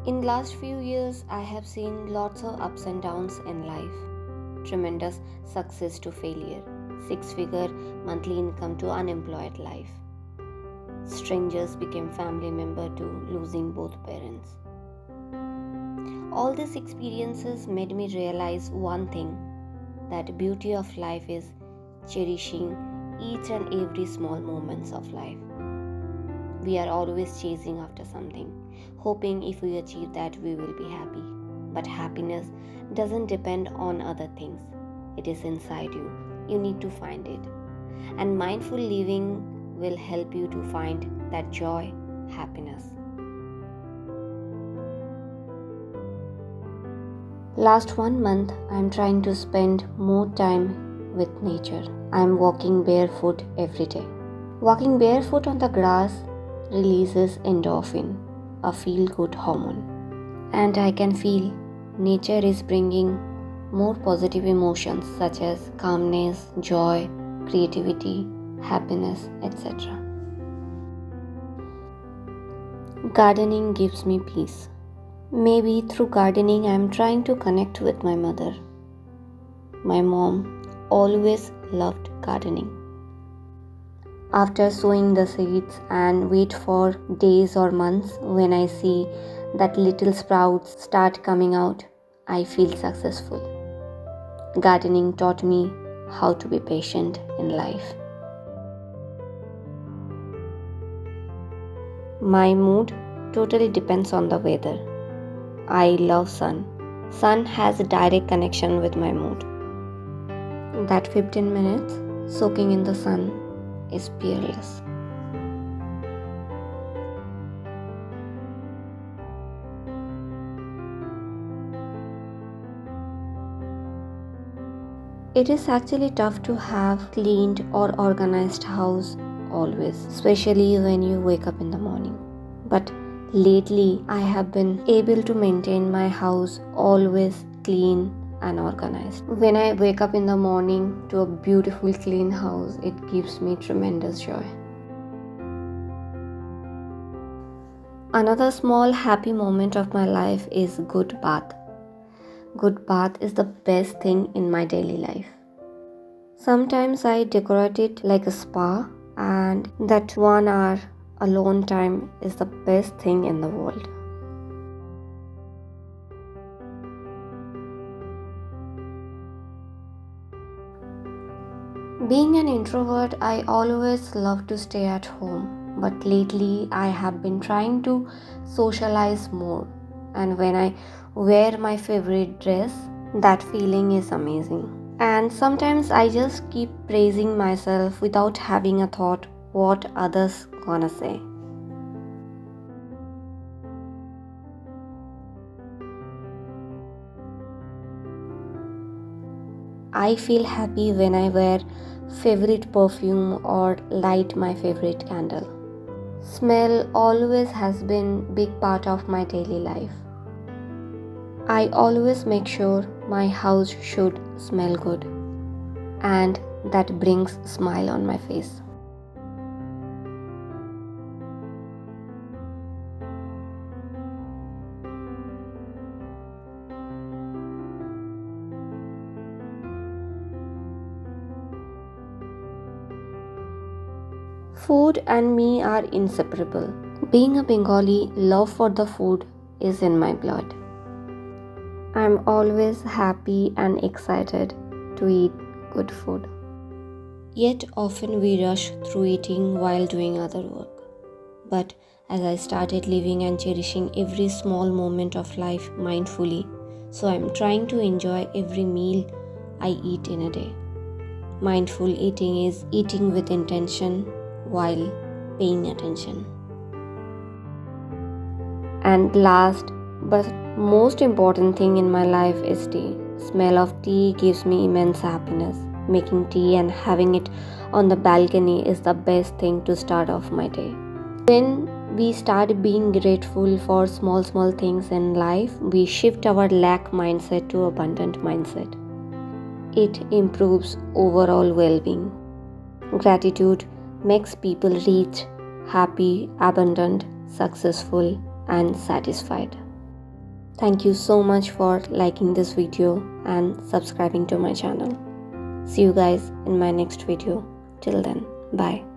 In last few years, I have seen lots of ups and downs in life. Tremendous success to failure, six-figure monthly income to unemployed life. Strangers became family member to losing both parents. All these experiences made me realize one thing, that beauty of life is cherishing each and every small moments of life. We are always chasing after something, hoping if we achieve that we will be happy. But happiness doesn't depend on other things. It is inside you. You need to find it. And mindful living will help you to find that joy, happiness. Last 1 month, I am trying to spend more time with nature. I am walking barefoot every day. Walking barefoot on the grass releases endorphin, a feel-good hormone. And I can feel nature is bringing more positive emotions such as calmness, joy, creativity, happiness, etc. Gardening gives me peace. Maybe through gardening I am trying to connect with my mother. My mom always loved gardening. After sowing the seeds and wait for days or months, when I see that little sprouts start coming out, I feel successful. Gardening taught me how to be patient in life. My mood totally depends on the weather. I love sun. Sun has a direct connection with my mood. That 15 minutes soaking in the sun is peerless. It is actually tough to have cleaned or organized house always, especially when you wake up in the morning. But lately I have been able to maintain my house always clean and organized. When I wake up in the morning to a beautiful clean house, it gives me tremendous joy. Another small happy moment of my life is good bath. Good bath is the best thing in my daily life. Sometimes I decorate it like a spa, and that 1 hour alone time is the best thing in the world. Being an introvert, I always love to stay at home, but lately I have been trying to socialize more. And when I wear my favorite dress, that feeling is amazing. And sometimes I just keep praising myself without having a thought what others gonna say. I feel happy when I wear favorite perfume or light my favorite candle. Smell always has been big part of my daily life. I always make sure my house should smell good, and that brings smile on my face. Food and me are inseparable. Being a Bengali, love for the food is in my blood. I'm always happy and excited to eat good food. Yet often we rush through eating while doing other work. But as I started living and cherishing every small moment of life mindfully, so I'm trying to enjoy every meal I eat in a day. Mindful eating is eating with intention while paying attention. And last but most important thing in my life is tea. Smell of tea gives me immense happiness. Making tea and having it on the balcony is the best thing to start off my day. When we start being grateful for small things in life, we shift our lack mindset to abundant mindset. It improves overall well-being. Gratitude makes people rich, happy, abundant, successful, and satisfied. Thank you so much for liking this video and subscribing to my channel. See you guys in my next video. Till then, bye.